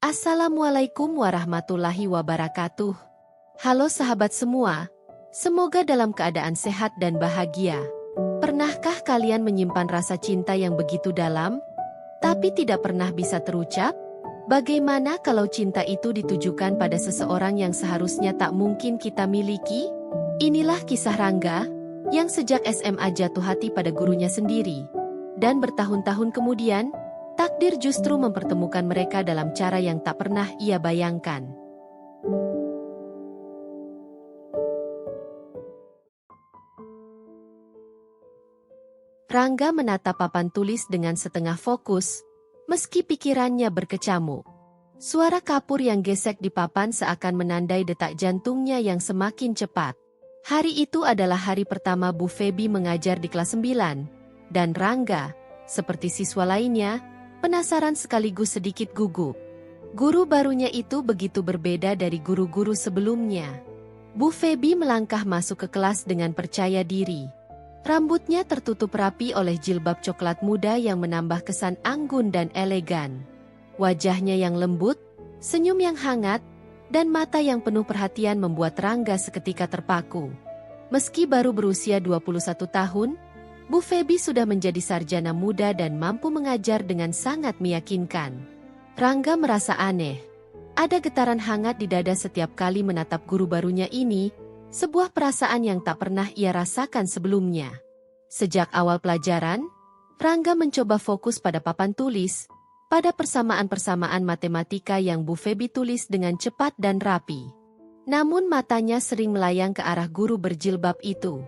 Assalamualaikum warahmatullahi wabarakatuh. Halo sahabat semua, semoga dalam keadaan sehat dan bahagia. Pernahkah kalian menyimpan rasa cinta yang begitu dalam, tapi tidak pernah bisa terucap? Bagaimana kalau cinta itu ditujukan pada seseorang yang seharusnya tak mungkin kita miliki? Inilah kisah Rangga, yang sejak SMA jatuh hati pada gurunya sendiri. Dan bertahun-tahun kemudian, takdir justru mempertemukan mereka dalam cara yang tak pernah ia bayangkan. Rangga menatap papan tulis dengan setengah fokus, meski pikirannya berkecamuk. Suara kapur yang gesek di papan seakan menandai detak jantungnya yang semakin cepat. Hari itu adalah hari pertama Bu Feby mengajar di kelas 9, dan Rangga, seperti siswa lainnya, penasaran sekaligus sedikit gugup. Guru barunya itu begitu berbeda dari guru-guru sebelumnya. Bu Feby melangkah masuk ke kelas dengan percaya diri. Rambutnya tertutup rapi oleh jilbab coklat muda yang menambah kesan anggun dan elegan. Wajahnya yang lembut, senyum yang hangat, dan mata yang penuh perhatian membuat Rangga seketika terpaku. Meski baru berusia 21 tahun, Bu Feby sudah menjadi sarjana muda dan mampu mengajar dengan sangat meyakinkan. Rangga merasa aneh. Ada getaran hangat di dada setiap kali menatap guru barunya ini, sebuah perasaan yang tak pernah ia rasakan sebelumnya. Sejak awal pelajaran, Rangga mencoba fokus pada papan tulis, pada persamaan-persamaan matematika yang Bu Feby tulis dengan cepat dan rapi. Namun matanya sering melayang ke arah guru berjilbab itu.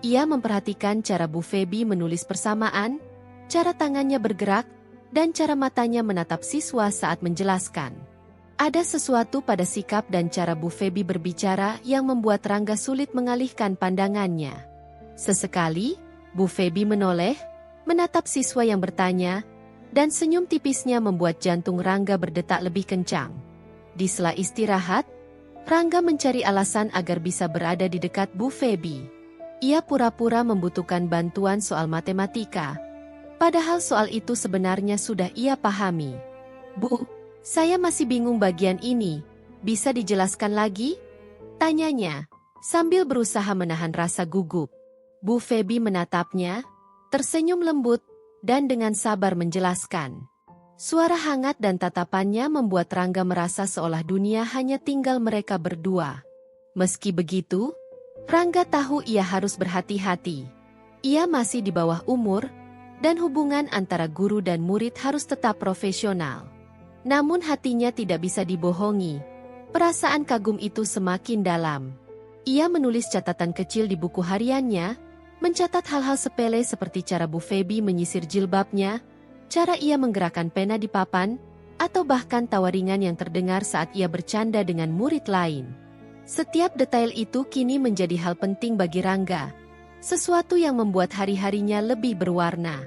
Ia memperhatikan cara Bu Feby menulis persamaan, cara tangannya bergerak, dan cara matanya menatap siswa saat menjelaskan. Ada sesuatu pada sikap dan cara Bu Feby berbicara yang membuat Rangga sulit mengalihkan pandangannya. Sesekali, Bu Feby menoleh, menatap siswa yang bertanya, dan senyum tipisnya membuat jantung Rangga berdetak lebih kencang. Di sela istirahat, Rangga mencari alasan agar bisa berada di dekat Bu Feby. Ia pura-pura membutuhkan bantuan soal matematika, padahal soal itu sebenarnya sudah ia pahami. "Bu, saya masih bingung bagian ini, bisa dijelaskan lagi?" tanyanya, sambil berusaha menahan rasa gugup. Bu Feby menatapnya, tersenyum lembut, dan dengan sabar menjelaskan. Suara hangat dan tatapannya membuat Rangga merasa seolah dunia hanya tinggal mereka berdua. Meski begitu, Rangga tahu ia harus berhati-hati. Ia masih di bawah umur, dan hubungan antara guru dan murid harus tetap profesional. Namun hatinya tidak bisa dibohongi. Perasaan kagum itu semakin dalam. Ia menulis catatan kecil di buku hariannya, mencatat hal-hal sepele seperti cara Bu Feby menyisir jilbabnya, cara ia menggerakkan pena di papan, atau bahkan tawa ringan yang terdengar saat ia bercanda dengan murid lain. Setiap detail itu kini menjadi hal penting bagi Rangga, sesuatu yang membuat hari-harinya lebih berwarna.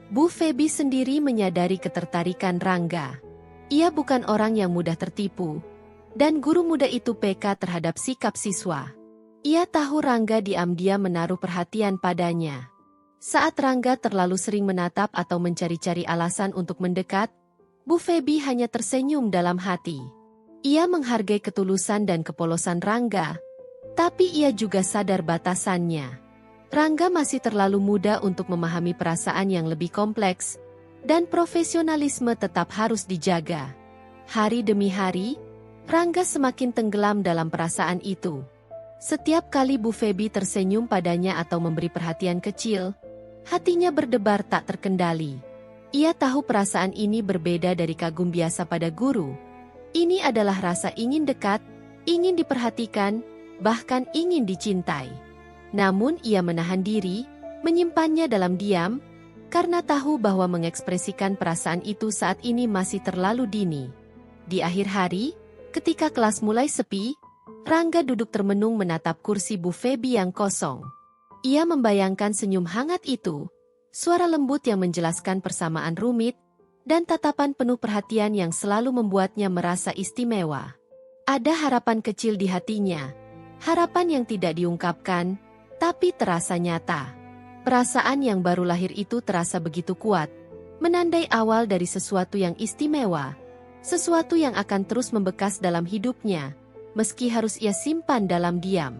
Bu Feby sendiri menyadari ketertarikan Rangga. Ia bukan orang yang mudah tertipu, dan guru muda itu peka terhadap sikap siswa. Ia tahu Rangga diam-diam menaruh perhatian padanya. Saat Rangga terlalu sering menatap atau mencari-cari alasan untuk mendekat, Bu Feby hanya tersenyum dalam hati. Ia menghargai ketulusan dan kepolosan Rangga, tapi ia juga sadar batasannya. Rangga masih terlalu muda untuk memahami perasaan yang lebih kompleks, dan profesionalisme tetap harus dijaga. Hari demi hari, Rangga semakin tenggelam dalam perasaan itu. Setiap kali Bu Feby tersenyum padanya atau memberi perhatian kecil, hatinya berdebar tak terkendali. Ia tahu perasaan ini berbeda dari kagum biasa pada guru. Ini adalah rasa ingin dekat, ingin diperhatikan, bahkan ingin dicintai. Namun ia menahan diri, menyimpannya dalam diam, karena tahu bahwa mengekspresikan perasaan itu saat ini masih terlalu dini. Di akhir hari, ketika kelas mulai sepi, Rangga duduk termenung menatap kursi Bu Feby yang kosong. Ia membayangkan senyum hangat itu, suara lembut yang menjelaskan persamaan rumit, dan tatapan penuh perhatian yang selalu membuatnya merasa istimewa. Ada harapan kecil di hatinya, harapan yang tidak diungkapkan, tapi terasa nyata. Perasaan yang baru lahir itu terasa begitu kuat, menandai awal dari sesuatu yang istimewa, Sesuatu yang akan terus membekas dalam hidupnya, meski harus ia simpan dalam diam.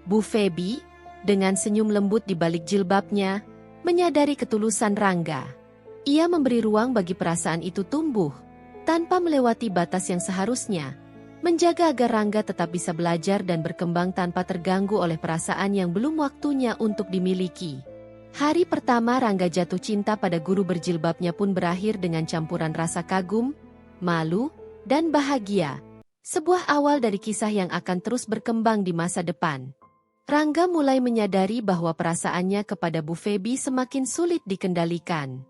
Bu Feby, dengan senyum lembut di balik jilbabnya, menyadari ketulusan Rangga. Ia memberi ruang bagi perasaan itu tumbuh, tanpa melewati batas yang seharusnya, menjaga agar Rangga tetap bisa belajar dan berkembang tanpa terganggu oleh perasaan yang belum waktunya untuk dimiliki. Hari pertama Rangga jatuh cinta pada guru berjilbabnya pun berakhir dengan campuran rasa kagum, malu, dan bahagia. Sebuah awal dari kisah yang akan terus berkembang di masa depan. Rangga mulai menyadari bahwa perasaannya kepada Bu Feby semakin sulit dikendalikan.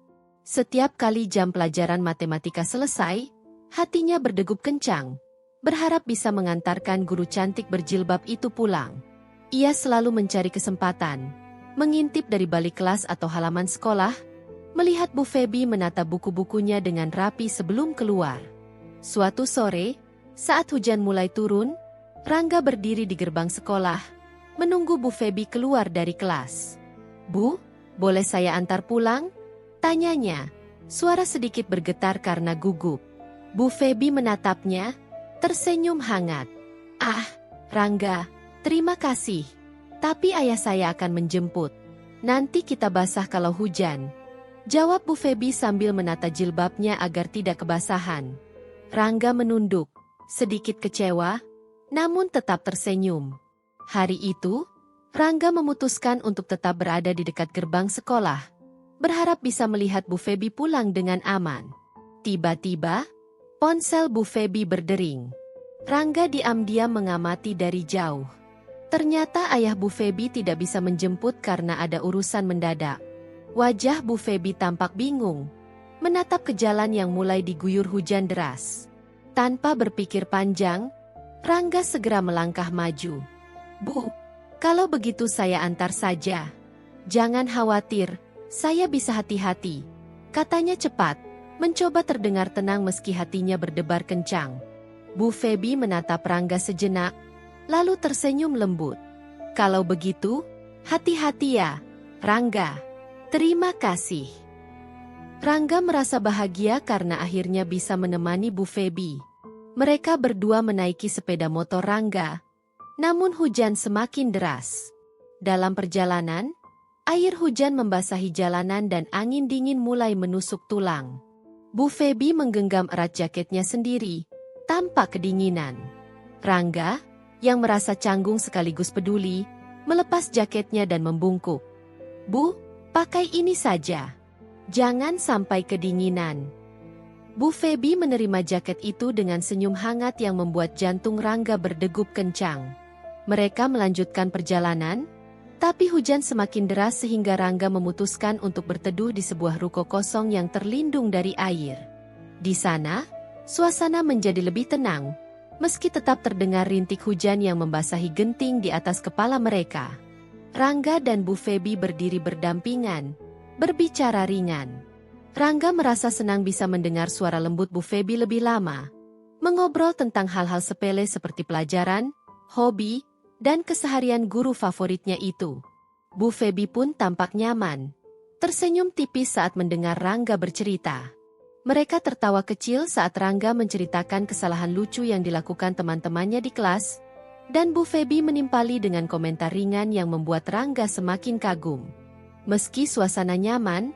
Setiap kali jam pelajaran matematika selesai, hatinya berdegup kencang, berharap bisa mengantarkan guru cantik berjilbab itu pulang. Ia selalu mencari kesempatan, mengintip dari balik kelas atau halaman sekolah, melihat Bu Feby menata buku-bukunya dengan rapi sebelum keluar. Suatu sore, saat hujan mulai turun, Rangga berdiri di gerbang sekolah, menunggu Bu Feby keluar dari kelas. "Bu, boleh saya antar pulang?" tanyanya, suara sedikit bergetar karena gugup. Bu Feby menatapnya, tersenyum hangat. "Ah, Rangga, terima kasih. Tapi ayah saya akan menjemput. Nanti kita basah kalau hujan," jawab Bu Feby sambil menata jilbabnya agar tidak kebasahan. Rangga menunduk, sedikit kecewa, namun tetap tersenyum. Hari itu, Rangga memutuskan untuk tetap berada di dekat gerbang sekolah, berharap bisa melihat Bu Feby pulang dengan aman. Tiba-tiba, ponsel Bu Feby berdering. Rangga diam-diam mengamati dari jauh. Ternyata ayah Bu Feby tidak bisa menjemput karena ada urusan mendadak. Wajah Bu Feby tampak bingung, menatap ke jalan yang mulai diguyur hujan deras. Tanpa berpikir panjang, Rangga segera melangkah maju. "Bu, kalau begitu saya antar saja." "Jangan khawatir, saya bisa hati-hati," katanya cepat, mencoba terdengar tenang meski hatinya berdebar kencang. Bu Feby menatap Rangga sejenak, lalu tersenyum lembut. "Kalau begitu, hati-hati ya, Rangga." "Terima kasih." Rangga merasa bahagia karena akhirnya bisa menemani Bu Feby. Mereka berdua menaiki sepeda motor Rangga. Namun hujan semakin deras. Dalam perjalanan, air hujan membasahi jalanan dan angin dingin mulai menusuk tulang. Bu Feby menggenggam erat jaketnya sendiri, tampak kedinginan. Rangga, yang merasa canggung sekaligus peduli, melepas jaketnya dan membungkuk. "Bu, pakai ini saja. Jangan sampai kedinginan." Bu Feby menerima jaket itu dengan senyum hangat yang membuat jantung Rangga berdegup kencang. Mereka melanjutkan perjalanan, tapi hujan semakin deras sehingga Rangga memutuskan untuk berteduh di sebuah ruko kosong yang terlindung dari air. Di sana, suasana menjadi lebih tenang, meski tetap terdengar rintik hujan yang membasahi genting di atas kepala mereka. Rangga dan Bu Feby berdiri berdampingan, berbicara ringan. Rangga merasa senang bisa mendengar suara lembut Bu Feby lebih lama, mengobrol tentang hal-hal sepele seperti pelajaran, hobi, dan keseharian guru favoritnya itu. Bu Feby pun tampak nyaman, tersenyum tipis saat mendengar Rangga bercerita. Mereka tertawa kecil saat Rangga menceritakan kesalahan lucu yang dilakukan teman-temannya di kelas, dan Bu Feby menimpali dengan komentar ringan yang membuat Rangga semakin kagum. Meski suasana nyaman,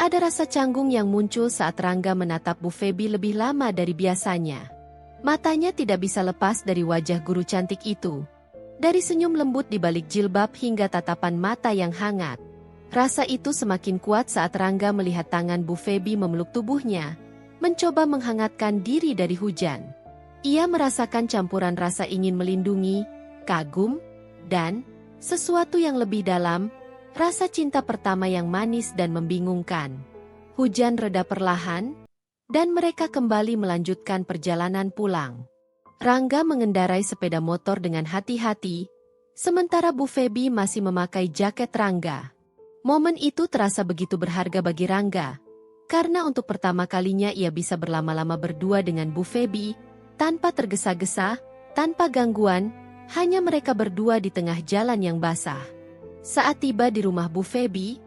ada rasa canggung yang muncul saat Rangga menatap Bu Feby lebih lama dari biasanya. Matanya tidak bisa lepas dari wajah guru cantik itu. Dari senyum lembut di balik jilbab hingga tatapan mata yang hangat. Rasa itu semakin kuat saat Rangga melihat tangan Bu Feby memeluk tubuhnya, mencoba menghangatkan diri dari hujan. Ia merasakan campuran rasa ingin melindungi, kagum, dan sesuatu yang lebih dalam, rasa cinta pertama yang manis dan membingungkan. Hujan reda perlahan, dan mereka kembali melanjutkan perjalanan pulang. Rangga mengendarai sepeda motor dengan hati-hati, sementara Bu Feby masih memakai jaket Rangga. Momen itu terasa begitu berharga bagi Rangga, karena untuk pertama kalinya ia bisa berlama-lama berdua dengan Bu Feby, tanpa tergesa-gesa, tanpa gangguan, hanya mereka berdua di tengah jalan yang basah. Saat tiba di rumah Bu Feby,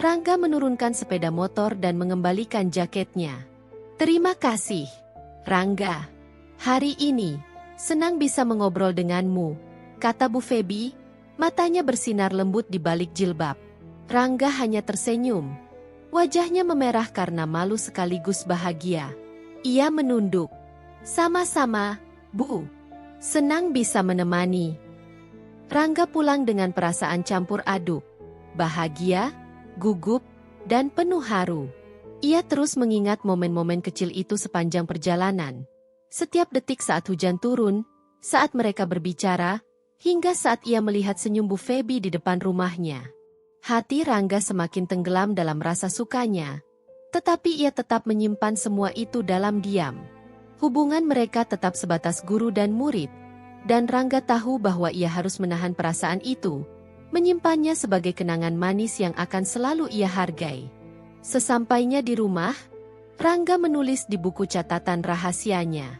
Rangga menurunkan sepeda motor dan mengembalikan jaketnya. "Terima kasih." Rangga, hari ini, senang bisa mengobrol denganmu, kata Bu Feby, matanya bersinar lembut di balik jilbab. Rangga hanya tersenyum. Wajahnya memerah karena malu sekaligus bahagia. Ia menunduk. Sama-sama, Bu. Senang bisa menemani. Rangga pulang dengan perasaan campur aduk. Bahagia, gugup, dan penuh haru. Ia terus mengingat momen-momen kecil itu sepanjang perjalanan. Setiap detik saat hujan turun, saat mereka berbicara, hingga saat ia melihat senyum Bu Feby di depan rumahnya. Hati Rangga semakin tenggelam dalam rasa sukanya. Tetapi ia tetap menyimpan semua itu dalam diam. Hubungan mereka tetap sebatas guru dan murid. Dan Rangga tahu bahwa ia harus menahan perasaan itu, menyimpannya sebagai kenangan manis yang akan selalu ia hargai. Sesampainya di rumah, Rangga menulis di buku catatan rahasianya.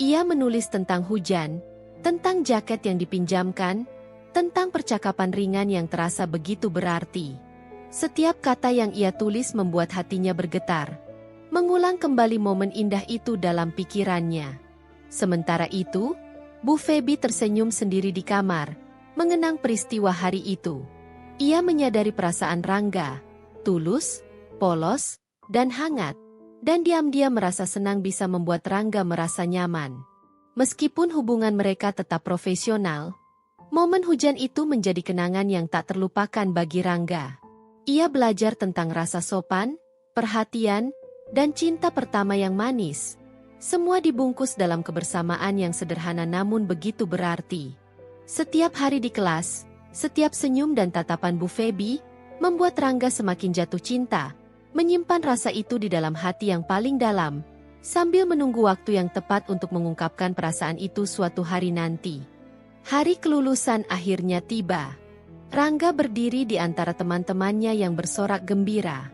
Ia menulis tentang hujan, tentang jaket yang dipinjamkan, tentang percakapan ringan yang terasa begitu berarti. Setiap kata yang ia tulis membuat hatinya bergetar, mengulang kembali momen indah itu dalam pikirannya. Sementara itu, Bu Feby tersenyum sendiri di kamar, mengenang peristiwa hari itu. Ia menyadari perasaan Rangga, tulus, polos, dan hangat, dan diam-diam merasa senang bisa membuat Rangga merasa nyaman. Meskipun hubungan mereka tetap profesional, momen hujan itu menjadi kenangan yang tak terlupakan bagi Rangga. Ia belajar tentang rasa sopan, perhatian, dan cinta pertama yang manis. Semua dibungkus dalam kebersamaan yang sederhana namun begitu berarti. Setiap hari di kelas, setiap senyum dan tatapan Bu Feby membuat Rangga semakin jatuh cinta, menyimpan rasa itu di dalam hati yang paling dalam, sambil menunggu waktu yang tepat untuk mengungkapkan perasaan itu suatu hari nanti. Hari kelulusan akhirnya tiba. Rangga berdiri di antara teman-temannya yang bersorak gembira.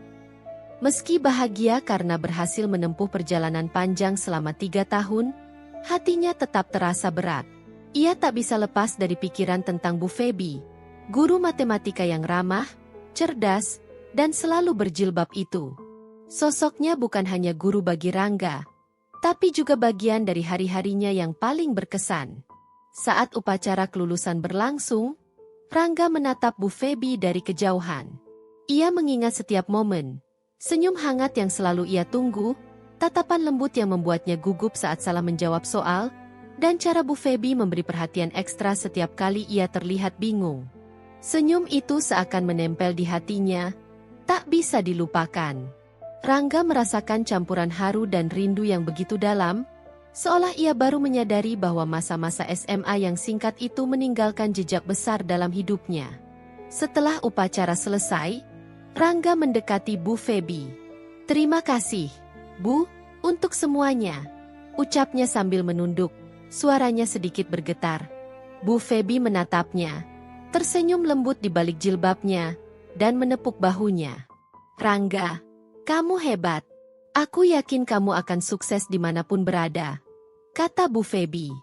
Meski bahagia karena berhasil menempuh perjalanan panjang selama 3 tahun, hatinya tetap terasa berat. Ia tak bisa lepas dari pikiran tentang Bu Feby, guru matematika yang ramah, cerdas, dan selalu berjilbab itu. Sosoknya bukan hanya guru bagi Rangga, tapi juga bagian dari hari-harinya yang paling berkesan. Saat upacara kelulusan berlangsung, Rangga menatap Bu Feby dari kejauhan. Ia mengingat setiap momen, senyum hangat yang selalu ia tunggu, tatapan lembut yang membuatnya gugup saat salah menjawab soal, dan cara Bu Feby memberi perhatian ekstra setiap kali ia terlihat bingung. Senyum itu seakan menempel di hatinya, tak bisa dilupakan. Rangga merasakan campuran haru dan rindu yang begitu dalam, seolah ia baru menyadari bahwa masa-masa SMA yang singkat itu meninggalkan jejak besar dalam hidupnya. Setelah upacara selesai, Rangga mendekati Bu Feby. "Terima kasih, Bu, untuk semuanya," ucapnya sambil menunduk, suaranya sedikit bergetar. Bu Feby menatapnya, tersenyum lembut di balik jilbabnya, dan menepuk bahunya. "Rangga, kamu hebat. Aku yakin kamu akan sukses dimanapun berada," kata Bu Feby.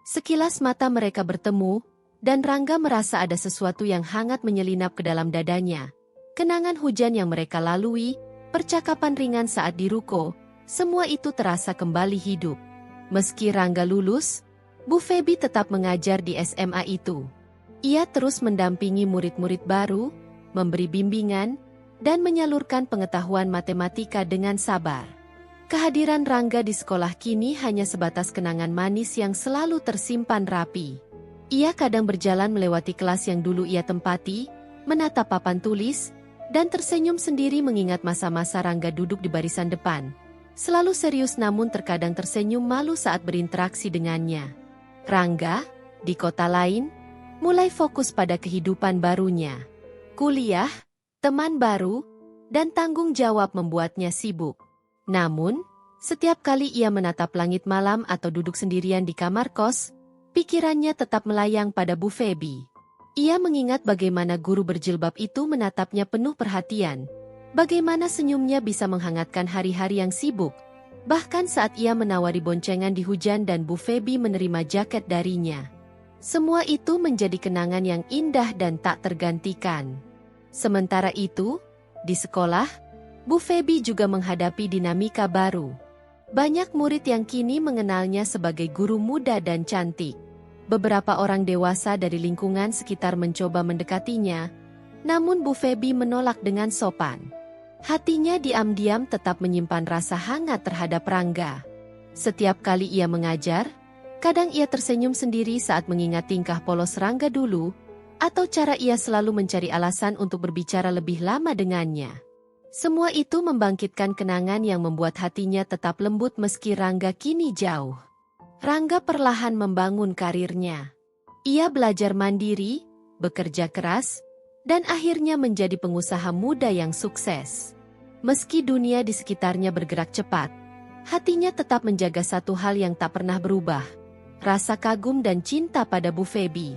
Sekilas mata mereka bertemu, dan Rangga merasa ada sesuatu yang hangat menyelinap ke dalam dadanya. Kenangan hujan yang mereka lalui, percakapan ringan saat di ruko, semua itu terasa kembali hidup. Meski Rangga lulus, Bu Feby tetap mengajar di SMA itu. Ia terus mendampingi murid-murid baru, memberi bimbingan, dan menyalurkan pengetahuan matematika dengan sabar. Kehadiran Rangga di sekolah kini hanya sebatas kenangan manis yang selalu tersimpan rapi. Ia kadang berjalan melewati kelas yang dulu ia tempati, menatap papan tulis, dan tersenyum sendiri mengingat masa-masa Rangga duduk di barisan depan. Selalu serius namun terkadang tersenyum malu saat berinteraksi dengannya. Rangga, di kota lain, mulai fokus pada kehidupan barunya. Kuliah, teman baru, dan tanggung jawab membuatnya sibuk. Namun, setiap kali ia menatap langit malam atau duduk sendirian di kamar kos, pikirannya tetap melayang pada Bu Feby. Ia mengingat bagaimana guru berjilbab itu menatapnya penuh perhatian, bagaimana senyumnya bisa menghangatkan hari-hari yang sibuk, bahkan saat ia menawari boncengan di hujan dan Bu Feby menerima jaket darinya. Semua itu menjadi kenangan yang indah dan tak tergantikan. Sementara itu, di sekolah, Bu Feby juga menghadapi dinamika baru. Banyak murid yang kini mengenalnya sebagai guru muda dan cantik. Beberapa orang dewasa dari lingkungan sekitar mencoba mendekatinya, namun Bu Feby menolak dengan sopan. Hatinya diam-diam tetap menyimpan rasa hangat terhadap Rangga. Setiap kali ia mengajar, kadang ia tersenyum sendiri saat mengingat tingkah polos Rangga dulu, atau cara ia selalu mencari alasan untuk berbicara lebih lama dengannya. Semua itu membangkitkan kenangan yang membuat hatinya tetap lembut meski Rangga kini jauh. Rangga perlahan membangun karirnya. Ia belajar mandiri, bekerja keras, dan akhirnya menjadi pengusaha muda yang sukses. Meski dunia di sekitarnya bergerak cepat, hatinya tetap menjaga satu hal yang tak pernah berubah, rasa kagum dan cinta pada Bu Feby.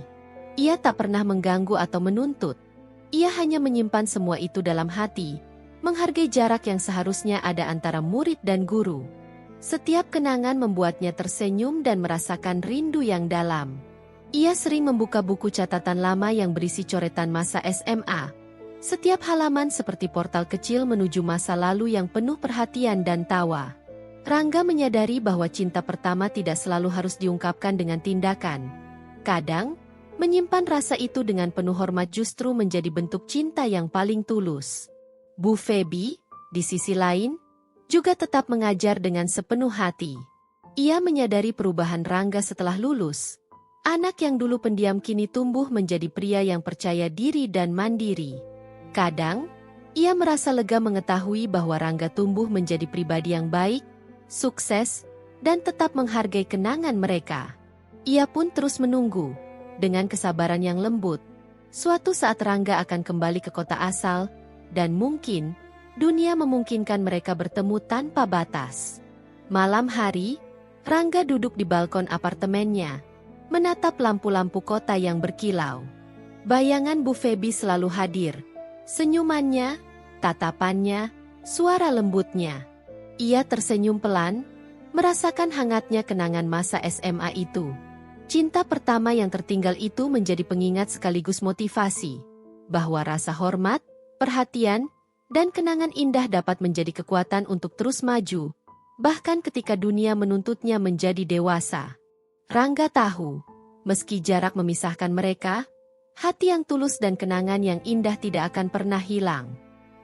Ia tak pernah mengganggu atau menuntut. Ia hanya menyimpan semua itu dalam hati, menghargai jarak yang seharusnya ada antara murid dan guru. Setiap kenangan membuatnya tersenyum dan merasakan rindu yang dalam. Ia sering membuka buku catatan lama yang berisi coretan masa SMA. Setiap halaman seperti portal kecil menuju masa lalu yang penuh perhatian dan tawa. Rangga menyadari bahwa cinta pertama tidak selalu harus diungkapkan dengan tindakan. Kadang, menyimpan rasa itu dengan penuh hormat justru menjadi bentuk cinta yang paling tulus. Bu Feby, di sisi lain, juga tetap mengajar dengan sepenuh hati. Ia menyadari perubahan Rangga setelah lulus. Anak yang dulu pendiam kini tumbuh menjadi pria yang percaya diri dan mandiri. Kadang, ia merasa lega mengetahui bahwa Rangga tumbuh menjadi pribadi yang baik, sukses, dan tetap menghargai kenangan mereka. Ia pun terus menunggu, dengan kesabaran yang lembut. Suatu saat Rangga akan kembali ke kota asal, dan mungkin, dunia memungkinkan mereka bertemu tanpa batas. Malam hari, Rangga duduk di balkon apartemennya, menatap lampu-lampu kota yang berkilau. Bayangan Bu Feby selalu hadir. Senyumannya, tatapannya, suara lembutnya. Ia tersenyum pelan, merasakan hangatnya kenangan masa SMA itu. Cinta pertama yang tertinggal itu menjadi pengingat sekaligus motivasi, bahwa rasa hormat, perhatian, dan kenangan indah dapat menjadi kekuatan untuk terus maju, bahkan ketika dunia menuntutnya menjadi dewasa. Rangga tahu, meski jarak memisahkan mereka, hati yang tulus dan kenangan yang indah tidak akan pernah hilang.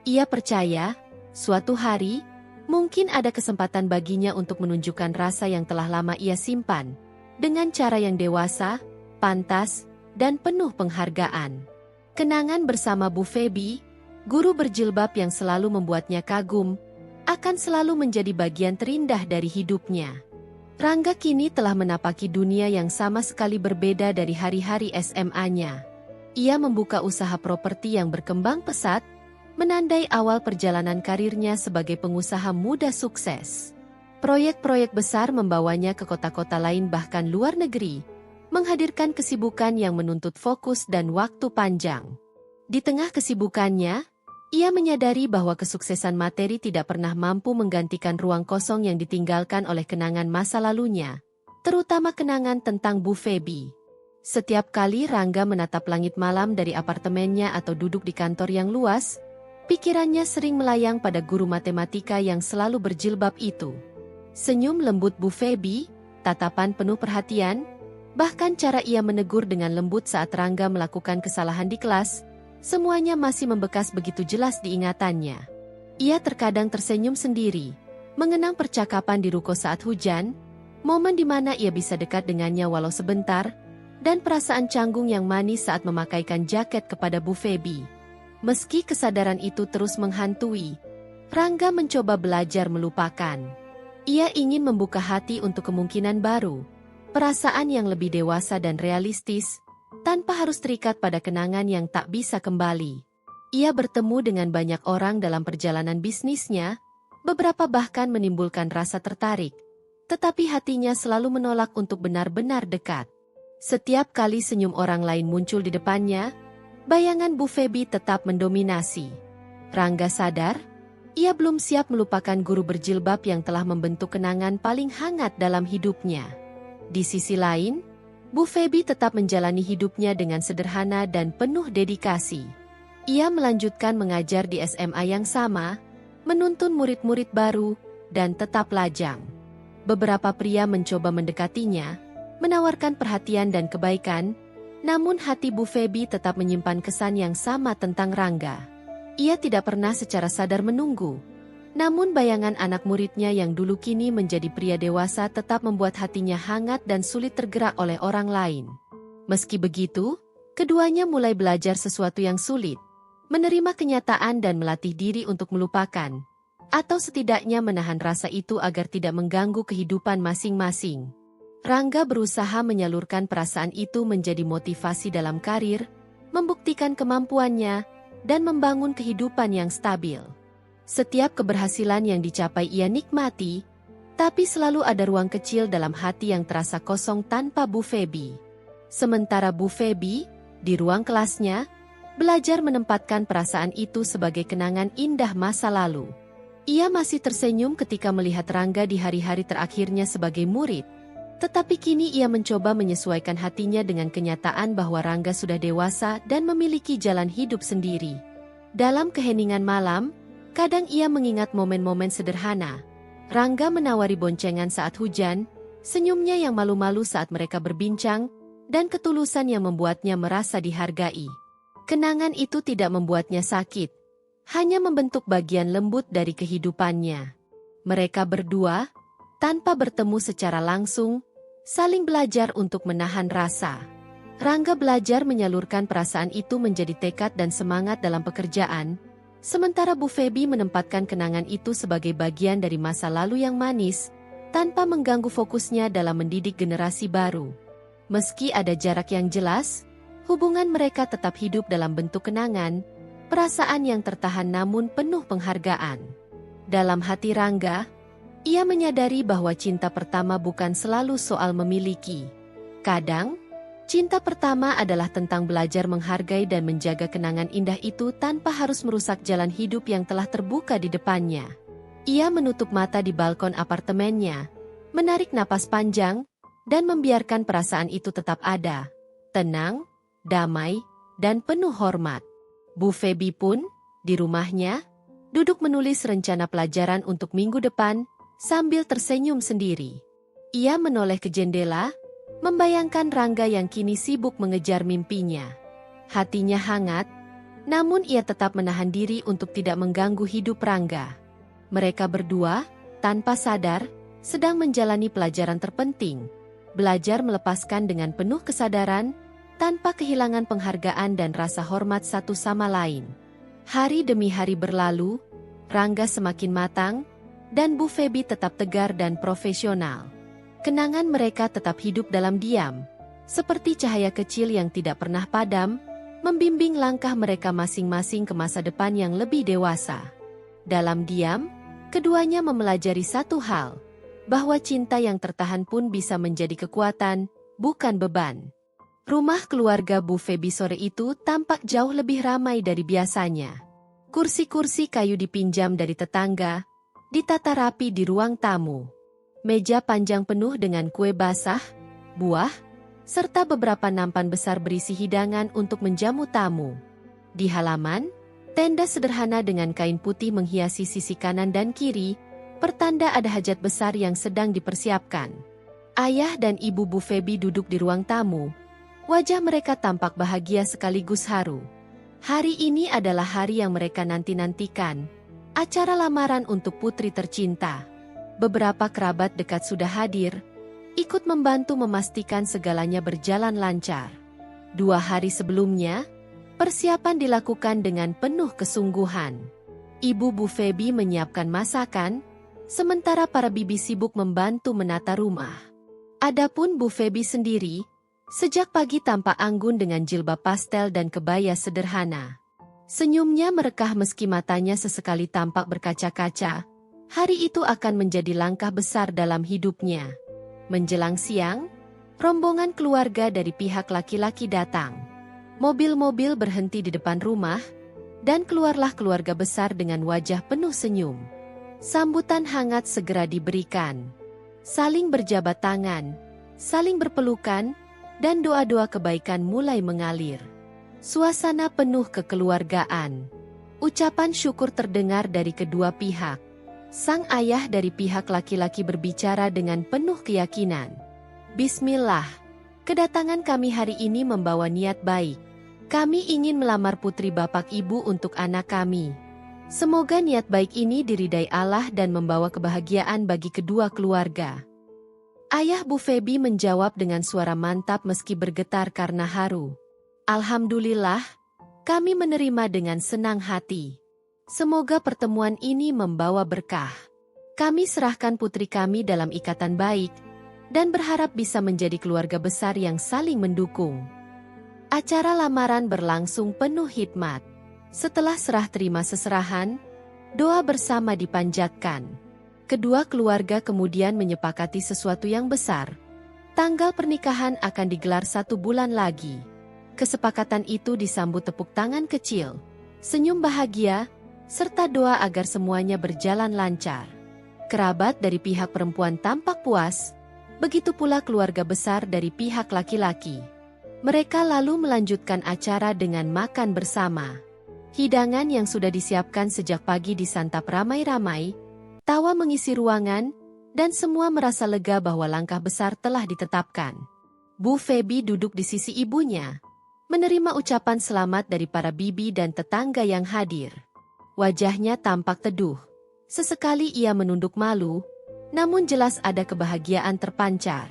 Ia percaya, suatu hari, mungkin ada kesempatan baginya untuk menunjukkan rasa yang telah lama ia simpan, dengan cara yang dewasa, pantas, dan penuh penghargaan. Kenangan bersama Bu Feby, guru berjilbab yang selalu membuatnya kagum, akan selalu menjadi bagian terindah dari hidupnya. Rangga kini telah menapaki dunia yang sama sekali berbeda dari hari-hari SMA-nya. Ia membuka usaha properti yang berkembang pesat, menandai awal perjalanan karirnya sebagai pengusaha muda sukses. Proyek-proyek besar membawanya ke kota-kota lain bahkan luar negeri, menghadirkan kesibukan yang menuntut fokus dan waktu panjang. Di tengah kesibukannya, ia menyadari bahwa kesuksesan materi tidak pernah mampu menggantikan ruang kosong yang ditinggalkan oleh kenangan masa lalunya, terutama kenangan tentang Bu Feby. Setiap kali Rangga menatap langit malam dari apartemennya atau duduk di kantor yang luas, pikirannya sering melayang pada guru matematika yang selalu berjilbab itu. Senyum lembut Bu Feby, tatapan penuh perhatian, bahkan cara ia menegur dengan lembut saat Rangga melakukan kesalahan di kelas, semuanya masih membekas begitu jelas di ingatannya. Ia terkadang tersenyum sendiri, mengenang percakapan di ruko saat hujan, momen di mana ia bisa dekat dengannya walau sebentar, dan perasaan canggung yang manis saat memakaikan jaket kepada Bu Feby. Meski kesadaran itu terus menghantui, Rangga mencoba belajar melupakan. Ia ingin membuka hati untuk kemungkinan baru, perasaan yang lebih dewasa dan realistis, tanpa harus terikat pada kenangan yang tak bisa kembali. Ia bertemu dengan banyak orang dalam perjalanan bisnisnya, beberapa bahkan menimbulkan rasa tertarik, tetapi hatinya selalu menolak untuk benar-benar dekat. Setiap kali senyum orang lain muncul di depannya, bayangan Bu Feby tetap mendominasi. Rangga sadar, ia belum siap melupakan guru berjilbab yang telah membentuk kenangan paling hangat dalam hidupnya. Di sisi lain, Bu Feby tetap menjalani hidupnya dengan sederhana dan penuh dedikasi. Ia melanjutkan mengajar di SMA yang sama, menuntun murid-murid baru, dan tetap lajang. Beberapa pria mencoba mendekatinya, menawarkan perhatian dan kebaikan, namun hati Bu Feby tetap menyimpan kesan yang sama tentang Rangga. Ia tidak pernah secara sadar menunggu. Namun bayangan anak muridnya yang dulu kini menjadi pria dewasa tetap membuat hatinya hangat dan sulit tergerak oleh orang lain. Meski begitu, keduanya mulai belajar sesuatu yang sulit, menerima kenyataan dan melatih diri untuk melupakan, atau setidaknya menahan rasa itu agar tidak mengganggu kehidupan masing-masing. Rangga berusaha menyalurkan perasaan itu menjadi motivasi dalam karir, membuktikan kemampuannya, dan membangun kehidupan yang stabil. Setiap keberhasilan yang dicapai ia nikmati, tapi selalu ada ruang kecil dalam hati yang terasa kosong tanpa Bu Feby. Sementara Bu Feby, di ruang kelasnya, belajar menempatkan perasaan itu sebagai kenangan indah masa lalu. Ia masih tersenyum ketika melihat Rangga di hari-hari terakhirnya sebagai murid. Tetapi kini ia mencoba menyesuaikan hatinya dengan kenyataan bahwa Rangga sudah dewasa dan memiliki jalan hidup sendiri. Dalam keheningan malam, kadang ia mengingat momen-momen sederhana. Rangga menawari boncengan saat hujan, senyumnya yang malu-malu saat mereka berbincang, dan ketulusan yang membuatnya merasa dihargai. Kenangan itu tidak membuatnya sakit, hanya membentuk bagian lembut dari kehidupannya. Mereka berdua, tanpa bertemu secara langsung, saling belajar untuk menahan rasa. Rangga belajar menyalurkan perasaan itu menjadi tekad dan semangat dalam pekerjaan, sementara Bu Feby menempatkan kenangan itu sebagai bagian dari masa lalu yang manis, tanpa mengganggu fokusnya dalam mendidik generasi baru. Meski ada jarak yang jelas, hubungan mereka tetap hidup dalam bentuk kenangan, perasaan yang tertahan namun penuh penghargaan. Dalam hati Rangga, ia menyadari bahwa cinta pertama bukan selalu soal memiliki. Kadang, cinta pertama adalah tentang belajar menghargai dan menjaga kenangan indah itu tanpa harus merusak jalan hidup yang telah terbuka di depannya. Ia menutup mata di balkon apartemennya, menarik napas panjang, dan membiarkan perasaan itu tetap ada, tenang, damai, dan penuh hormat. Bu Feby pun, di rumahnya, duduk menulis rencana pelajaran untuk minggu depan, sambil tersenyum sendiri. Ia menoleh ke jendela, membayangkan Rangga yang kini sibuk mengejar mimpinya. Hatinya hangat, namun ia tetap menahan diri untuk tidak mengganggu hidup Rangga. Mereka berdua, tanpa sadar, sedang menjalani pelajaran terpenting, belajar melepaskan dengan penuh kesadaran, tanpa kehilangan penghargaan dan rasa hormat satu sama lain. Hari demi hari berlalu, Rangga semakin matang, dan Bu Feby tetap tegar dan profesional. Kenangan mereka tetap hidup dalam diam, seperti cahaya kecil yang tidak pernah padam, membimbing langkah mereka masing-masing ke masa depan yang lebih dewasa. Dalam diam, keduanya mempelajari satu hal, bahwa cinta yang tertahan pun bisa menjadi kekuatan, bukan beban. Rumah keluarga Bu Feby sore itu tampak jauh lebih ramai dari biasanya. Kursi-kursi kayu dipinjam dari tetangga, ditata rapi di ruang tamu. Meja panjang penuh dengan kue basah, buah, serta beberapa nampan besar berisi hidangan untuk menjamu tamu. Di halaman, tenda sederhana dengan kain putih menghiasi sisi kanan dan kiri, pertanda ada hajat besar yang sedang dipersiapkan. Ayah dan ibu Bu Feby duduk di ruang tamu. Wajah mereka tampak bahagia sekaligus haru. Hari ini adalah hari yang mereka nanti-nantikan. Acara lamaran untuk putri tercinta. Beberapa kerabat dekat sudah hadir, ikut membantu memastikan segalanya berjalan lancar. 2 hari sebelumnya, persiapan dilakukan dengan penuh kesungguhan. Ibu Bu Feby menyiapkan masakan, sementara para bibi sibuk membantu menata rumah. Adapun Bu Feby sendiri, sejak pagi tampak anggun dengan jilbab pastel dan kebaya sederhana. Senyumnya merekah meski matanya sesekali tampak berkaca-kaca. Hari itu akan menjadi langkah besar dalam hidupnya. Menjelang siang, rombongan keluarga dari pihak laki-laki datang. Mobil-mobil berhenti di depan rumah, dan keluarlah keluarga besar dengan wajah penuh senyum. Sambutan hangat segera diberikan. Saling berjabat tangan, saling berpelukan, dan doa-doa kebaikan mulai mengalir. Suasana penuh kekeluargaan. Ucapan syukur terdengar dari kedua pihak. Sang ayah dari pihak laki-laki berbicara dengan penuh keyakinan. Bismillah, kedatangan kami hari ini membawa niat baik. Kami ingin melamar putri bapak ibu untuk anak kami. Semoga niat baik ini diridai Allah dan membawa kebahagiaan bagi kedua keluarga. Ayah Bu Feby menjawab dengan suara mantap meski bergetar karena haru. Alhamdulillah, kami menerima dengan senang hati. Semoga pertemuan ini membawa berkah. Kami serahkan putri kami dalam ikatan baik, dan berharap bisa menjadi keluarga besar yang saling mendukung. Acara lamaran berlangsung penuh hikmat. Setelah serah terima seserahan, doa bersama dipanjatkan. Kedua keluarga kemudian menyepakati sesuatu yang besar. Tanggal pernikahan akan digelar 1 bulan lagi. Kesepakatan itu disambut tepuk tangan kecil, senyum bahagia, serta doa agar semuanya berjalan lancar. Kerabat dari pihak perempuan tampak puas, begitu pula keluarga besar dari pihak laki-laki. Mereka lalu melanjutkan acara dengan makan bersama. Hidangan yang sudah disiapkan sejak pagi disantap ramai-ramai, tawa mengisi ruangan, dan semua merasa lega bahwa langkah besar telah ditetapkan. Bu Feby duduk di sisi ibunya, menerima ucapan selamat dari para bibi dan tetangga yang hadir. Wajahnya tampak teduh. Sesekali ia menunduk malu, namun jelas ada kebahagiaan terpancar.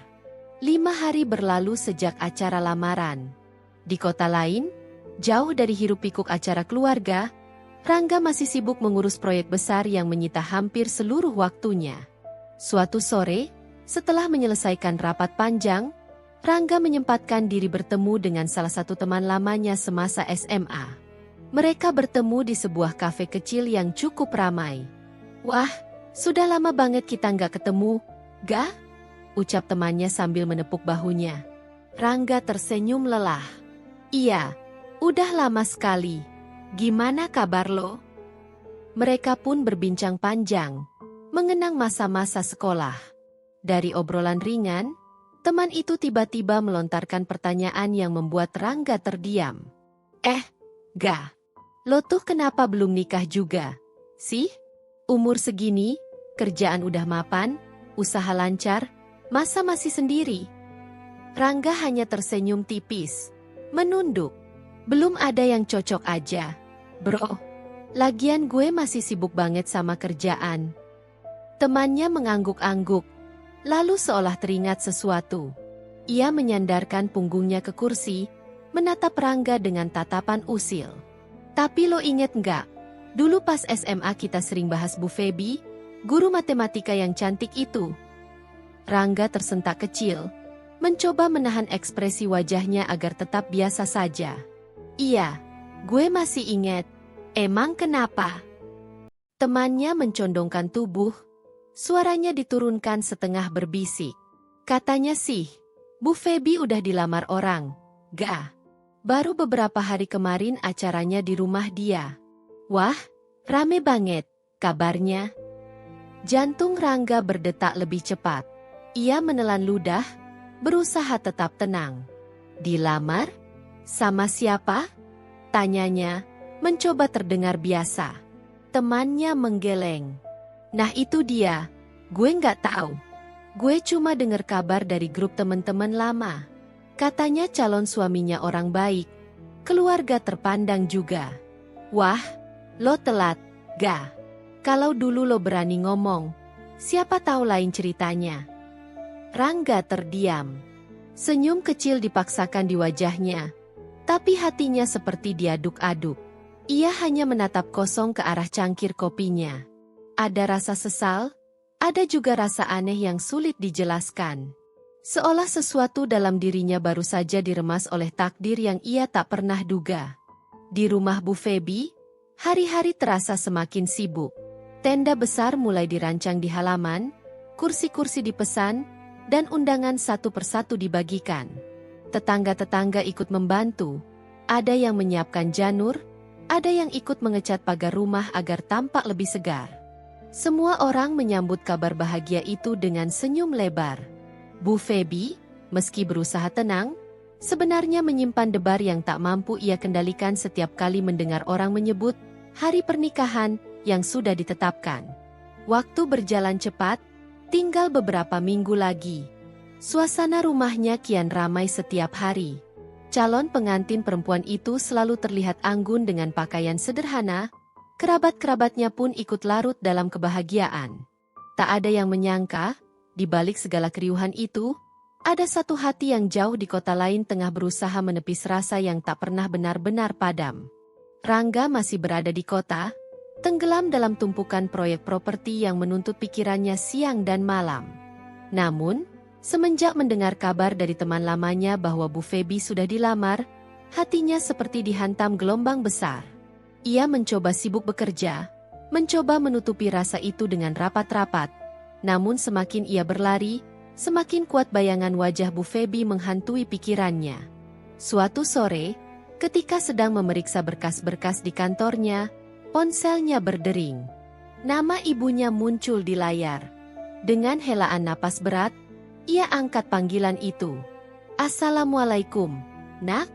5 hari berlalu sejak acara lamaran. Di kota lain, jauh dari hiruk-pikuk acara keluarga, Rangga masih sibuk mengurus proyek besar yang menyita hampir seluruh waktunya. Suatu sore, setelah menyelesaikan rapat panjang, Rangga menyempatkan diri bertemu dengan salah satu teman lamanya semasa SMA. Mereka bertemu di sebuah kafe kecil yang cukup ramai. Wah, sudah lama banget kita nggak ketemu, ga? Ucap temannya sambil menepuk bahunya. Rangga tersenyum lelah. Iya, udah lama sekali. Gimana kabar lo? Mereka pun berbincang panjang, mengenang masa-masa sekolah. Dari obrolan ringan, teman itu tiba-tiba melontarkan pertanyaan yang membuat Rangga terdiam. Ga? Lo tuh kenapa belum nikah juga? Sih? Umur segini, kerjaan udah mapan, usaha lancar, masa masih sendiri? Rangga hanya tersenyum tipis, menunduk. Belum ada yang cocok aja, bro. Lagian gue masih sibuk banget sama kerjaan. Temannya mengangguk-angguk, lalu seolah teringat sesuatu. Ia menyandarkan punggungnya ke kursi, menatap Rangga dengan tatapan usil. Tapi lo inget nggak? Dulu pas SMA kita sering bahas Bu Feby, guru matematika yang cantik itu. Rangga tersentak kecil, mencoba menahan ekspresi wajahnya agar tetap biasa saja. Iya, gue masih inget. Emang kenapa? Temannya mencondongkan tubuh, suaranya diturunkan setengah berbisik. Katanya sih, Bu Feby udah dilamar orang, ga? Baru beberapa hari kemarin acaranya di rumah dia. Wah, rame banget, kabarnya. Jantung Rangga berdetak lebih cepat. Ia menelan ludah, berusaha tetap tenang. Dilamar? Sama siapa? Tanyanya, mencoba terdengar biasa. Temannya menggeleng. Nah itu dia, gue nggak tahu. Gue cuma dengar kabar dari grup teman-teman lama. Katanya calon suaminya orang baik, keluarga terpandang juga. Wah, lo telat, ga? Kalau dulu lo berani ngomong, siapa tahu lain ceritanya. Rangga terdiam. Senyum kecil dipaksakan di wajahnya, tapi hatinya seperti diaduk-aduk. Ia hanya menatap kosong ke arah cangkir kopinya. Ada rasa sesal, ada juga rasa aneh yang sulit dijelaskan. Seolah sesuatu dalam dirinya baru saja diremas oleh takdir yang ia tak pernah duga. Di rumah Bu Feby, hari-hari terasa semakin sibuk. Tenda besar mulai dirancang di halaman, kursi-kursi dipesan, dan undangan satu persatu dibagikan. Tetangga-tetangga ikut membantu, ada yang menyiapkan janur, ada yang ikut mengecat pagar rumah agar tampak lebih segar. Semua orang menyambut kabar bahagia itu dengan senyum lebar. Bu Feby, meski berusaha tenang, sebenarnya menyimpan debar yang tak mampu ia kendalikan setiap kali mendengar orang menyebut hari pernikahan yang sudah ditetapkan. Waktu berjalan cepat, tinggal beberapa minggu lagi. Suasana rumahnya kian ramai setiap hari. Calon pengantin perempuan itu selalu terlihat anggun dengan pakaian sederhana, kerabat-kerabatnya pun ikut larut dalam kebahagiaan. Tak ada yang menyangka, di balik segala keriuhan itu, ada satu hati yang jauh di kota lain tengah berusaha menepis rasa yang tak pernah benar-benar padam. Rangga masih berada di kota, tenggelam dalam tumpukan proyek properti yang menuntut pikirannya siang dan malam. Namun, semenjak mendengar kabar dari teman lamanya bahwa Bu Feby sudah dilamar, hatinya seperti dihantam gelombang besar. Ia mencoba sibuk bekerja, mencoba menutupi rasa itu dengan rapat-rapat. Namun semakin ia berlari, semakin kuat bayangan wajah Bu Feby menghantui pikirannya. Suatu sore, ketika sedang memeriksa berkas-berkas di kantornya, ponselnya berdering. Nama ibunya muncul di layar. Dengan helaan napas berat, ia angkat panggilan itu. "Assalamualaikum, Nak?"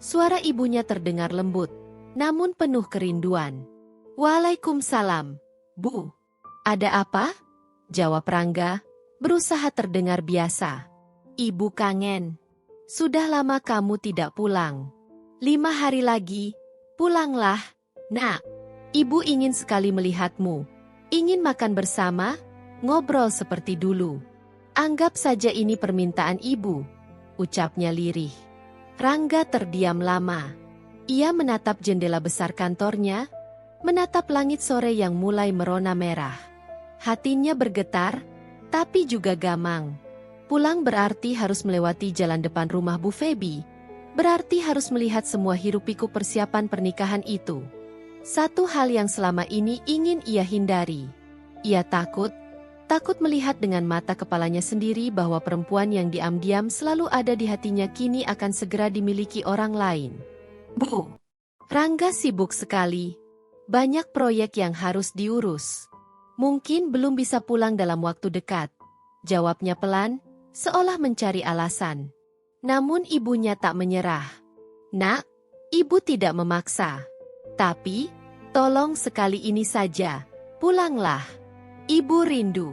Suara ibunya terdengar lembut, namun penuh kerinduan. "Waalaikumsalam, Bu. Ada apa?" jawab Rangga, berusaha terdengar biasa. "Ibu kangen. Sudah lama kamu tidak pulang. 5 hari lagi, pulanglah, Nak. Ibu ingin sekali melihatmu. Ingin makan bersama, ngobrol seperti dulu. Anggap saja ini permintaan ibu," ucapnya lirih. Rangga terdiam lama. Ia menatap jendela besar kantornya, menatap langit sore yang mulai merona merah. Hatinya bergetar, tapi juga gamang. Pulang berarti harus melewati jalan depan rumah Bu Feby. Berarti harus melihat semua hiruk-pikuk persiapan pernikahan itu. Satu hal yang selama ini ingin ia hindari. Ia takut melihat dengan mata kepalanya sendiri bahwa perempuan yang diam-diam selalu ada di hatinya kini akan segera dimiliki orang lain. "Bu, Rangga sibuk sekali. Banyak proyek yang harus diurus. Mungkin belum bisa pulang dalam waktu dekat," jawabnya pelan, seolah mencari alasan. Namun ibunya tak menyerah. "Nak, ibu tidak memaksa. Tapi, tolong sekali ini saja, pulanglah. Ibu rindu.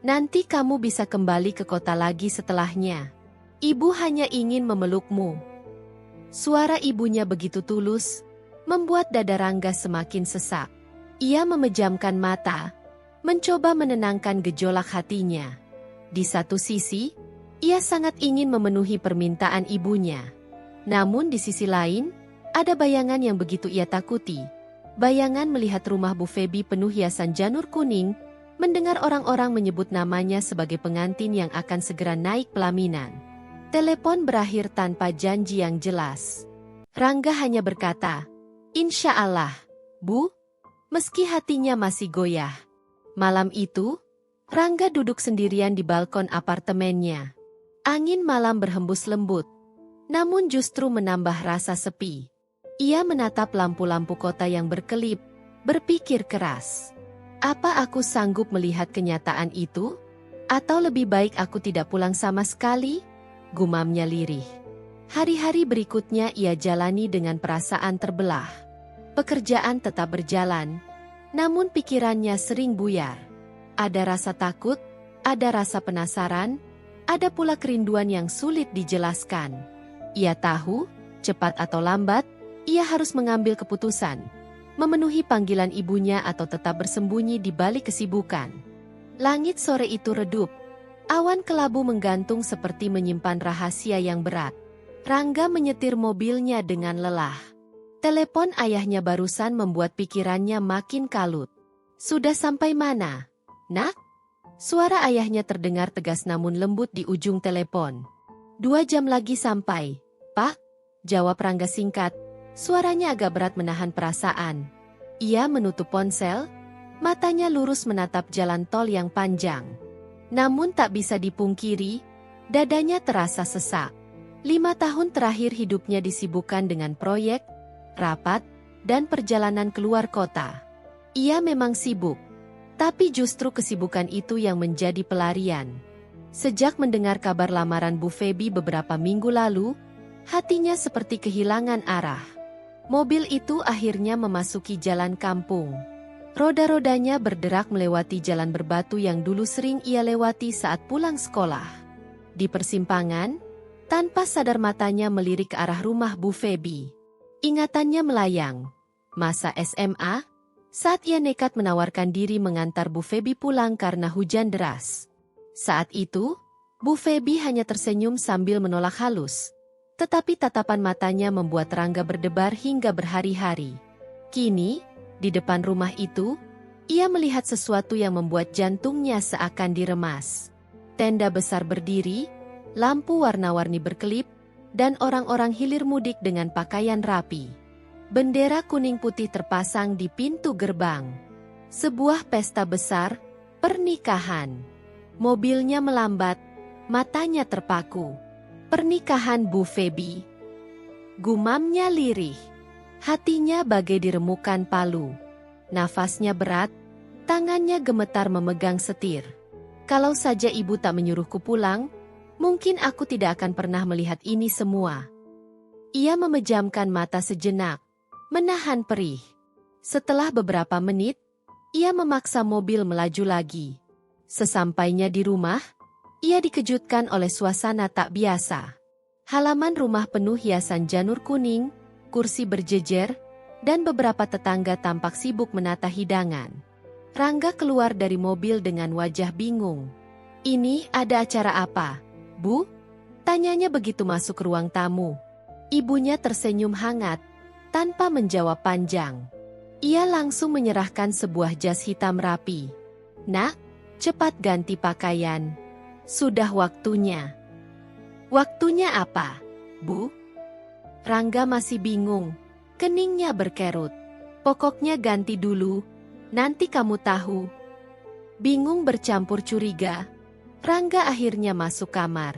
Nanti kamu bisa kembali ke kota lagi setelahnya. Ibu hanya ingin memelukmu." Suara ibunya begitu tulus, membuat dada Rangga semakin sesak. Ia memejamkan mata, mencoba menenangkan gejolak hatinya. Di satu sisi, ia sangat ingin memenuhi permintaan ibunya. Namun di sisi lain, ada bayangan yang begitu ia takuti. Bayangan melihat rumah Bu Feby penuh hiasan janur kuning, mendengar orang-orang menyebut namanya sebagai pengantin yang akan segera naik pelaminan. Telepon berakhir tanpa janji yang jelas. Rangga hanya berkata, "Insya Allah, Bu," meski hatinya masih goyah. Malam itu, Rangga duduk sendirian di balkon apartemennya. Angin malam berhembus lembut, namun justru menambah rasa sepi. Ia menatap lampu-lampu kota yang berkelip, berpikir keras. Apa aku sanggup melihat kenyataan itu? Atau lebih baik aku tidak pulang sama sekali? Gumamnya lirih. Hari-hari berikutnya ia jalani dengan perasaan terbelah. Pekerjaan tetap berjalan, namun pikirannya sering buyar. Ada rasa takut, ada rasa penasaran, ada pula kerinduan yang sulit dijelaskan. Ia tahu, cepat atau lambat, ia harus mengambil keputusan. Memenuhi panggilan ibunya atau tetap bersembunyi di balik kesibukan. Langit sore itu redup. Awan kelabu menggantung seperti menyimpan rahasia yang berat. Rangga menyetir mobilnya dengan lelah. Telepon ayahnya barusan membuat pikirannya makin kalut. "Sudah sampai mana, Nak?" Suara ayahnya terdengar tegas namun lembut di ujung telepon. 2 jam lagi sampai, Pak," jawab Rangga singkat. Suaranya agak berat menahan perasaan. Ia menutup ponsel, matanya lurus menatap jalan tol yang panjang. Namun tak bisa dipungkiri, dadanya terasa sesak. 5 tahun terakhir hidupnya disibukkan dengan proyek, rapat, dan perjalanan keluar kota. Ia memang sibuk. Tapi justru kesibukan itu yang menjadi pelarian. Sejak mendengar kabar lamaran Bu Feby beberapa minggu lalu, hatinya seperti kehilangan arah. Mobil itu akhirnya memasuki jalan kampung. Roda-rodanya berderak melewati jalan berbatu yang dulu sering ia lewati saat pulang sekolah. Di persimpangan, tanpa sadar matanya melirik ke arah rumah Bu Feby. Ingatannya melayang. Masa SMA, saat ia nekat menawarkan diri mengantar Bu Feby pulang karena hujan deras. Saat itu, Bu Feby hanya tersenyum sambil menolak halus. Tetapi tatapan matanya membuat Rangga berdebar hingga berhari-hari. Kini, di depan rumah itu, ia melihat sesuatu yang membuat jantungnya seakan diremas. Tenda besar berdiri, lampu warna-warni berkelip, dan orang-orang hilir mudik dengan pakaian rapi. Bendera kuning putih terpasang di pintu gerbang. Sebuah pesta besar, pernikahan. Mobilnya melambat, matanya terpaku. Pernikahan Bu Feby. Gumamnya lirih. Hatinya bagai diremukan palu. Nafasnya berat, tangannya gemetar memegang setir. Kalau saja ibu tak menyuruhku pulang, mungkin aku tidak akan pernah melihat ini semua. Ia memejamkan mata sejenak, menahan perih. Setelah beberapa menit, ia memaksa mobil melaju lagi. Sesampainya di rumah, ia dikejutkan oleh suasana tak biasa. Halaman rumah penuh hiasan janur kuning, kursi berjejer, dan beberapa tetangga tampak sibuk menata hidangan. Rangga keluar dari mobil dengan wajah bingung. "Ini ada acara apa, Bu?" tanyanya begitu masuk ruang tamu. Ibunya tersenyum hangat, tanpa menjawab panjang. Ia langsung menyerahkan sebuah jas hitam rapi. "Nak, cepat ganti pakaian. Sudah waktunya." "Waktunya apa, Bu?" Rangga masih bingung, keningnya berkerut. "Pokoknya ganti dulu, nanti kamu tahu." Bingung bercampur curiga, Rangga akhirnya masuk kamar.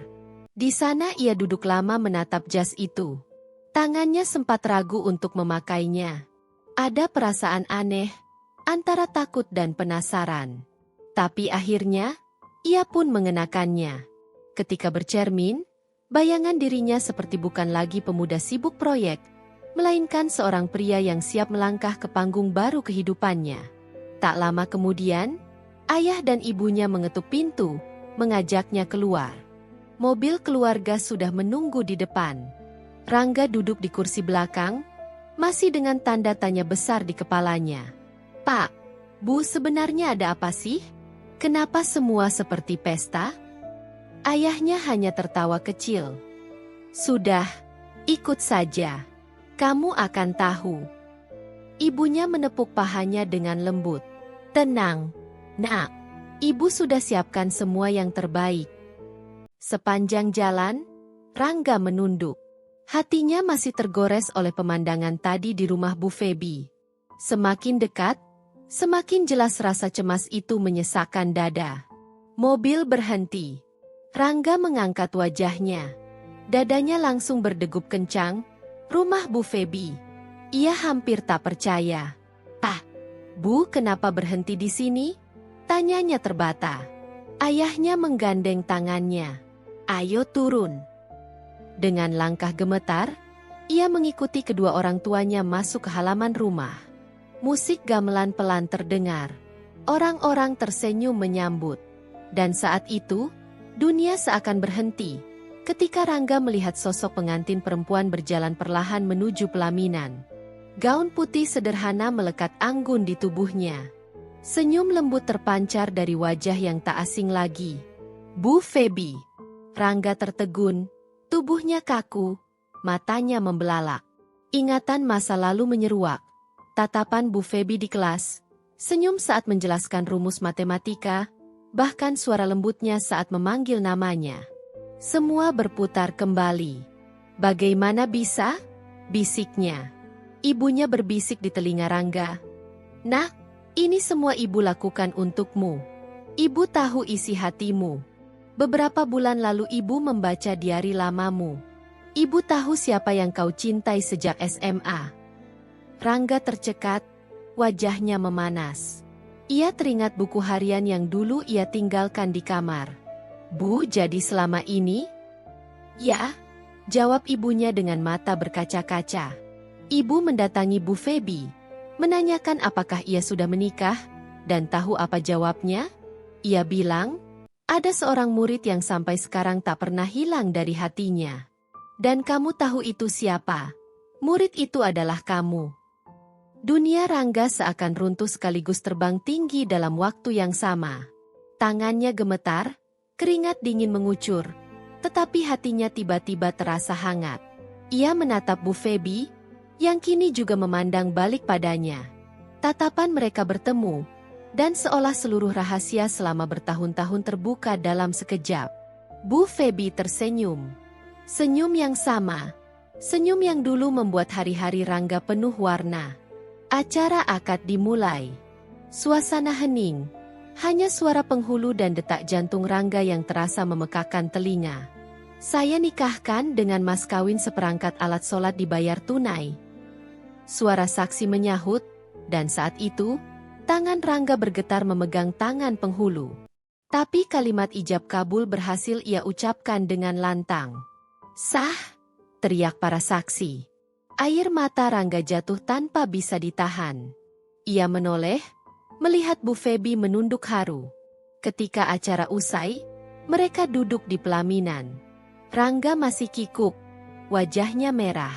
Di sana ia duduk lama menatap jas itu. Tangannya sempat ragu untuk memakainya. Ada perasaan aneh, antara takut dan penasaran. Tapi akhirnya, ia pun mengenakannya. Ketika bercermin, bayangan dirinya seperti bukan lagi pemuda sibuk proyek, melainkan seorang pria yang siap melangkah ke panggung baru kehidupannya. Tak lama kemudian, ayah dan ibunya mengetuk pintu, mengajaknya keluar. Mobil keluarga sudah menunggu di depan. Rangga duduk di kursi belakang, masih dengan tanda tanya besar di kepalanya. "Pak, Bu, sebenarnya ada apa sih? Kenapa semua seperti pesta?" Ayahnya hanya tertawa kecil. "Sudah, ikut saja. Kamu akan tahu." Ibunya menepuk pahanya dengan lembut. "Tenang, Nak. Ibu sudah siapkan semua yang terbaik." Sepanjang jalan, Rangga menunduk. Hatinya masih tergores oleh pemandangan tadi di rumah Bu Feby. Semakin dekat, semakin jelas rasa cemas itu menyesakkan dada. Mobil berhenti. Rangga mengangkat wajahnya. Dadanya langsung berdegup kencang. Rumah Bu Feby. Ia hampir tak percaya. "Ah, Bu, kenapa berhenti di sini?" tanyanya terbata. Ayahnya menggandeng tangannya. "Ayo turun." Dengan langkah gemetar, ia mengikuti kedua orang tuanya masuk ke halaman rumah. Musik gamelan pelan terdengar. Orang-orang tersenyum menyambut. Dan saat itu, dunia seakan berhenti, ketika Rangga melihat sosok pengantin perempuan berjalan perlahan menuju pelaminan. Gaun putih sederhana melekat anggun di tubuhnya. Senyum lembut terpancar dari wajah yang tak asing lagi. "Bu Feby." Rangga tertegun, tubuhnya kaku, matanya membelalak. Ingatan masa lalu menyeruak. Tatapan Bu Feby di kelas, senyum saat menjelaskan rumus matematika, bahkan suara lembutnya saat memanggil namanya. Semua berputar kembali. "Bagaimana bisa?" bisiknya. Ibunya berbisik di telinga Rangga. "Nak, ini semua ibu lakukan untukmu. Ibu tahu isi hatimu. Beberapa bulan lalu ibu membaca diari lamamu. Ibu tahu siapa yang kau cintai sejak SMA." Rangga tercekat, wajahnya memanas. Ia teringat buku harian yang dulu ia tinggalkan di kamar. "Bu, jadi selama ini?" "Ya," jawab ibunya dengan mata berkaca-kaca. Ibu mendatangi Bu Feby, menanyakan apakah ia sudah menikah, dan tahu apa jawabnya? Ia bilang, ada seorang murid yang sampai sekarang tak pernah hilang dari hatinya. Dan kamu tahu itu siapa? Murid itu adalah kamu. Dunia Rangga seakan runtuh sekaligus terbang tinggi dalam waktu yang sama. Tangannya gemetar, keringat dingin mengucur, tetapi hatinya tiba-tiba terasa hangat. Ia menatap Bu Feby, yang kini juga memandang balik padanya. Tatapan mereka bertemu, dan seolah seluruh rahasia selama bertahun-tahun terbuka dalam sekejap. Bu Feby tersenyum. Senyum yang sama. Senyum yang dulu membuat hari-hari Rangga penuh warna. Acara akad dimulai. Suasana hening. Hanya suara penghulu dan detak jantung Rangga yang terasa memekakan telinga. Saya nikahkan dengan mas kawin seperangkat alat sholat dibayar tunai. Suara saksi menyahut, dan saat itu, tangan Rangga bergetar memegang tangan penghulu. Tapi kalimat ijab kabul berhasil ia ucapkan dengan lantang. Sah, teriak para saksi. Air mata Rangga jatuh tanpa bisa ditahan. Ia menoleh, melihat Bu Feby menunduk haru. Ketika acara usai, mereka duduk di pelaminan. Rangga masih kikuk, wajahnya merah.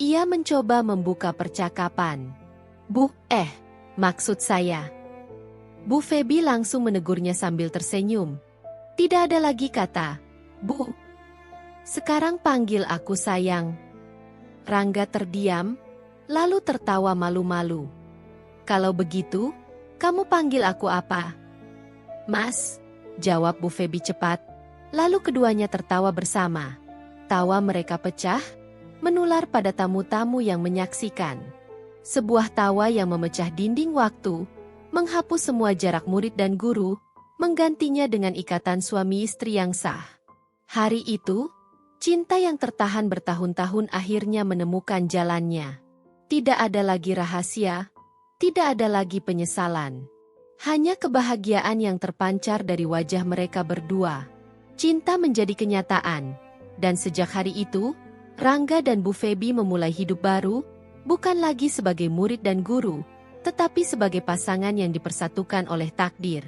Ia mencoba membuka percakapan. Maksud saya. Bu Feby langsung menegurnya sambil tersenyum. Tidak ada lagi kata, Bu. Sekarang panggil aku sayang. Rangga terdiam, lalu tertawa malu-malu. Kalau begitu, kamu panggil aku apa? Mas, jawab Bu Feby cepat. Lalu keduanya tertawa bersama. Tawa mereka pecah, menular pada tamu-tamu yang menyaksikan. Sebuah tawa yang memecah dinding waktu, menghapus semua jarak murid dan guru, menggantinya dengan ikatan suami istri yang sah. Hari itu, cinta yang tertahan bertahun-tahun akhirnya menemukan jalannya. Tidak ada lagi rahasia, tidak ada lagi penyesalan. Hanya kebahagiaan yang terpancar dari wajah mereka berdua. Cinta menjadi kenyataan, dan sejak hari itu, Rangga dan Bu Feby memulai hidup baru, bukan lagi sebagai murid dan guru, tetapi sebagai pasangan yang dipersatukan oleh takdir.